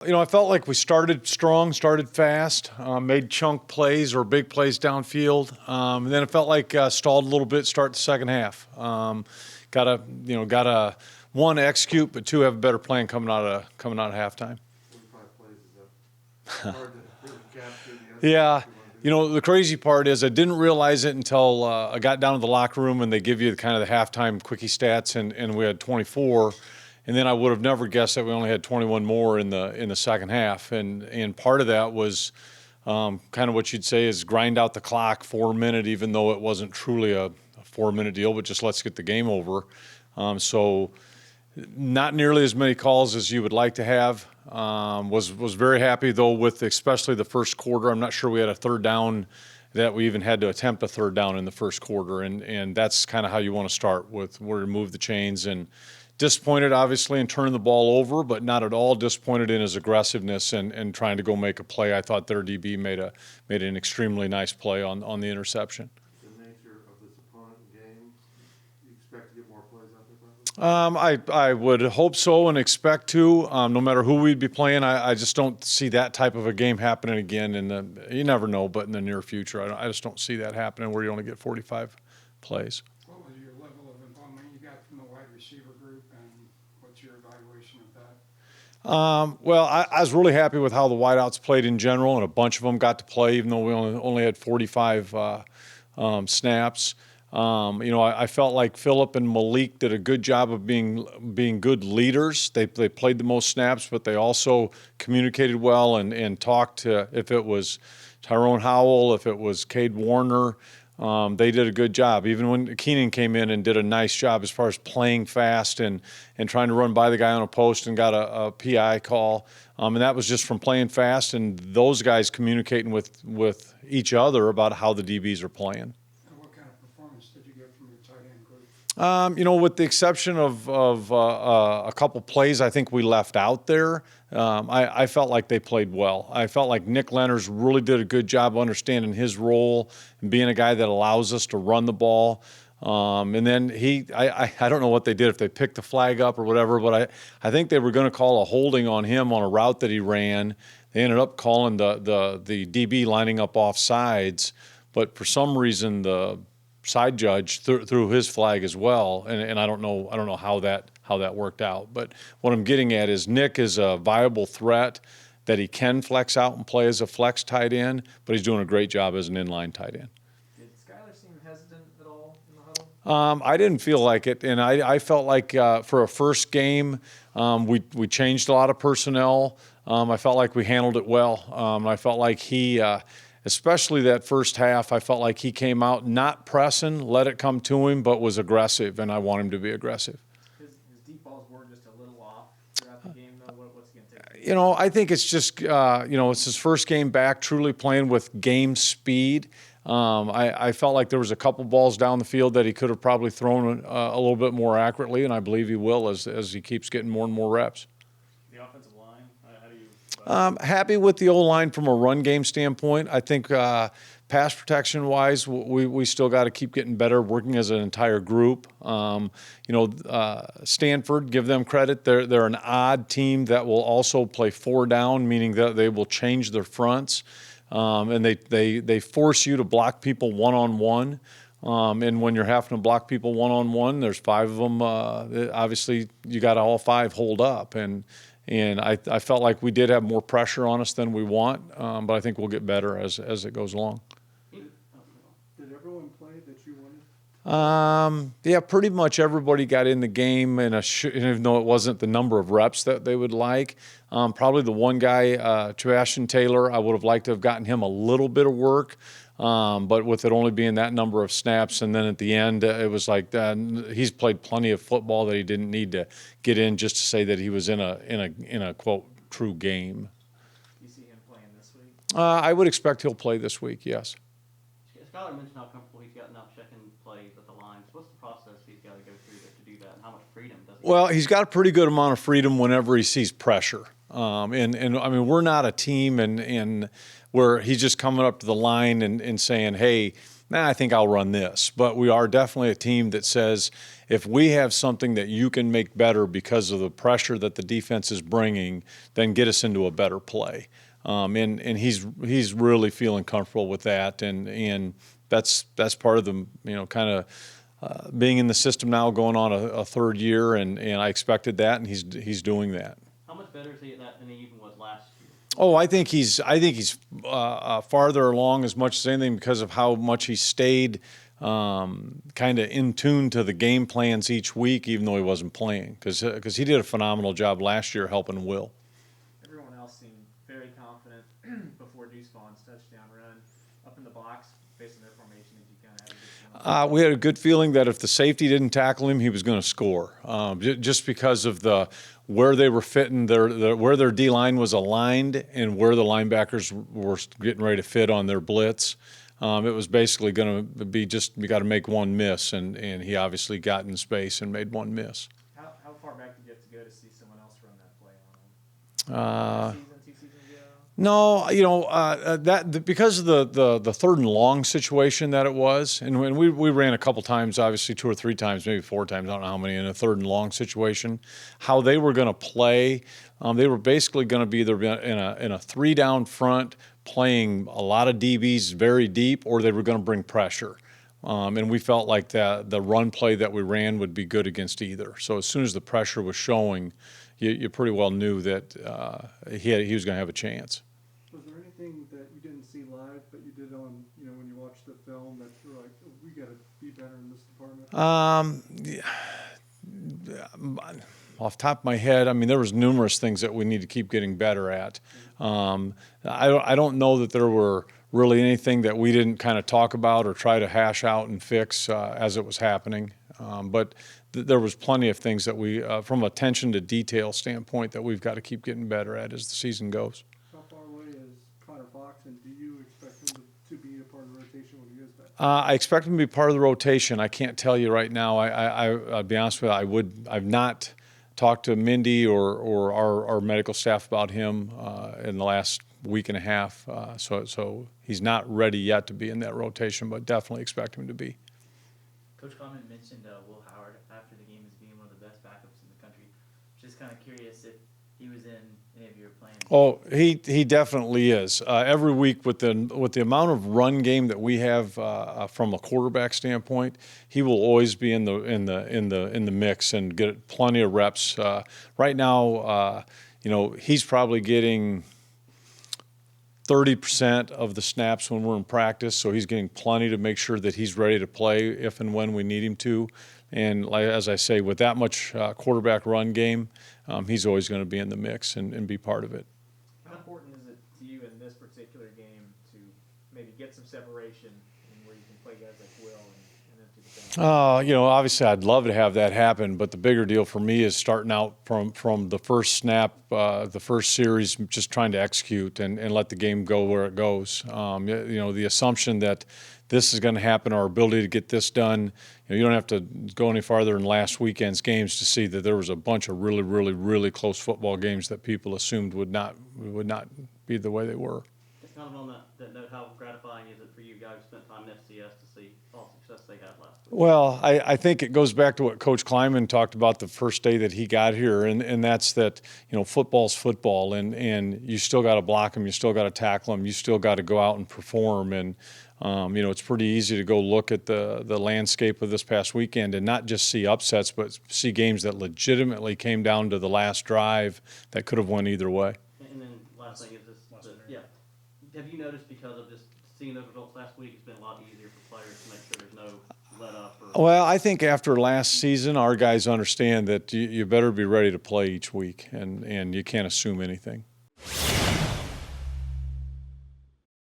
I felt like we started strong, started fast, made chunk plays or big plays downfield, and then it felt like stalled a little bit. Start the second half. Got to one execute, but two have a better plan coming out of halftime. 45 plays is hard to really capture Yeah. The crazy part is I didn't realize it until I got down to the locker room and they give you kind of the halftime quickie stats, and we had 24. And then I would have never guessed that we only had 21 more in the second half. And part of that was kind of what you'd say is grind out the clock 4 minute, even though it wasn't truly a 4 minute deal, but just let's get the game over. So not nearly as many calls as you would like to have. Was very happy though with especially the first quarter. I'm not sure we had a third down that we even had to attempt a third down in the first quarter, and that's kind of how you want to start with where to move the chains. And disappointed obviously in turning the ball over, but not at all disappointed in his aggressiveness and trying to go make a play. I thought their DB made an extremely nice play on the interception. The nature of this opponent game, you expect to get more plays out there, probably? I would hope so and expect to. No matter who we'd be playing, I just don't see that type of a game happening again. You never know, but in the near future, I just don't see that happening where you only get 45 plays. What was your level of involvement you got from the wide receiver group, and what's your evaluation of that? Well, I was really happy with how the wideouts played in general, and a bunch of them got to play, even though we only had 45 snaps. I felt like Phillip and Malik did a good job of being good leaders. They played the most snaps, but they also communicated well and talked to, if it was Tyrone Howell, if it was Cade Warner. They did a good job. Even when Keenan came in and did a nice job as far as playing fast and trying to run by the guy on a post and got a PI call. And that was just from playing fast and those guys communicating with each other about how the DBs are playing. What kind of performance did you get from your tight end group? With the exception of a couple plays I think we left out there, I felt like they played well. I felt like Nick Lenners really did a good job understanding his role and being a guy that allows us to run the ball. And then I don't know what they did, if they picked the flag up or whatever, but I think they were going to call a holding on him on a route that he ran. They ended up calling the DB lining up off sides, but for some reason the side judge threw his flag as well, and I don't know how that worked out. But what I'm getting at is Nick is a viable threat that he can flex out and play as a flex tight end, but he's doing a great job as an inline tight end. Did Skyler seem hesitant at all in the huddle? I didn't feel like it, and I felt like for a first game, we changed a lot of personnel. I felt like we handled it well. I felt like he, especially that first half, I felt like he came out not pressing, let it come to him, but was aggressive, and I want him to be aggressive. His deep balls were just a little off throughout the game, though. What's he going to take? I think it's just, it's his first game back, truly playing with game speed. I felt like there was a couple balls down the field that he could have probably thrown a little bit more accurately, and I believe he will as he keeps getting more and more reps. The offensive line, how do you? Happy with the O-line from a run game standpoint. I think pass protection-wise, we still got to keep getting better, working as an entire group. Stanford, give them credit. They're an odd team that will also play four down, meaning that they will change their fronts. And they force you to block people one-on-one. And when you're having to block people one-on-one, there's five of them. Obviously, you got all five hold up. And I felt like we did have more pressure on us than we want, but I think we'll get better as it goes along. Did everyone play that you wanted? Yeah, pretty much everybody got in the game, even though it wasn't the number of reps that they would like. Probably the one guy, Sebastian Taylor, I would have liked to have gotten him a little bit of work, but with it only being that number of snaps, and then at the end, it was like he's played plenty of football that he didn't need to get in just to say that he was in a quote true game. Do you see him playing this week? I would expect he'll play this week. Yes. Skyler mentioned how comfortable he's gotten out checking plays at the lines. What's the process he's got to go through to do that, and how much freedom does he have? Well, he's got a pretty good amount of freedom whenever he sees pressure. And I mean, we're not a team and where he's just coming up to the line and saying, hey, nah, I think I'll run this. But we are definitely a team that says if we have something that you can make better because of the pressure that the defense is bringing, then get us into a better play. And he's really feeling comfortable with that, and that's part of the kind of being in the system now, going on a third year, and I expected that, and he's doing that. How much better is he at that than he even was last year? Oh, I think he's farther along as much as anything because of how much he stayed kind of in tune to the game plans each week, even though he wasn't playing, because he did a phenomenal job last year helping Will. Everyone else seemed very confident before Deuce Vaughn's touchdown run up in the box based on their formation. Did you kind of have a good feeling? We had a good feeling that if the safety didn't tackle him, he was going to score, just because of where they were fitting, where their D-line was aligned and where the linebackers were getting ready to fit on their blitz. It was basically going to be just you got to make one miss, and he obviously got in space and made one miss. How far back did you have to go to see someone else run that play on him? Two seasons ago? No, because of the third and long situation that it was, and when we ran a couple times, obviously 2 or 3 times, maybe 4 times, I don't know how many, in a third and long situation, how they were going to play, they were basically going to be either in a 3-down front, playing a lot of DBs very deep, or they were going to bring pressure. And we felt like the run play that we ran would be good against either. So as soon as the pressure was showing, you pretty well knew that he was going to have a chance. Was there anything that you didn't see live, but you did on, when you watched the film, that you're like, oh, we got to be better in this department? Off the top of my head, I mean, there was numerous things that we need to keep getting better at. I don't know that there were really anything that we didn't kind of talk about or try to hash out and fix as it was happening. But there was plenty of things that we, from attention to detail standpoint, that we've got to keep getting better at as the season goes. How far away is Connor Fox, and do you expect him to be a part of the rotation when he is back? I expect him to be part of the rotation. I can't tell you right now. I'll be honest with you. I've not talked to Mindy or our medical staff about him in the last week and a half. So he's not ready yet to be in that rotation, but definitely expect him to be. Coach Kleiman mentioned Will Howard after the game as being one of the best backups in the country. Just kind of curious if he was in any of your plans. Oh, he definitely is. Every week with the amount of run game that we have from a quarterback standpoint, he will always be in the mix and get plenty of reps. Right now, he's probably getting 30% of the snaps when we're in practice, so he's getting plenty to make sure that he's ready to play if and when we need him to. And as I say, with that much quarterback run game, he's always going to be in the mix and be part of it. How important is it to you in this particular game to maybe get some separation where you can play guys like Will and then to the bench? Obviously I'd love to have that happen, but the bigger deal for me is starting out from the first snap, the first series, just trying to execute and let the game go where it goes. The assumption that this is going to happen, our ability to get this done, you don't have to go any farther than last weekend's games to see that there was a bunch of really, really, really close football games that people assumed would not be the way they were. Just kind of on that note, how gratifying is it for you guys who spent time in FCS to see all the success they had last week? Well, I think it goes back to what Coach Kleiman talked about the first day that he got here, and that's that, football's football, and you still got to block them, you still got to tackle them, you still got to go out and perform, and it's pretty easy to go look at the landscape of this past weekend and not just see upsets, but see games that legitimately came down to the last drive that could have went either way. And then last thing is this, have you noticed because of just seeing those results last week, it's been a lot easier for players to make sure there's no let up? Well, I think after last season, our guys understand that you better be ready to play each week, and you can't assume anything.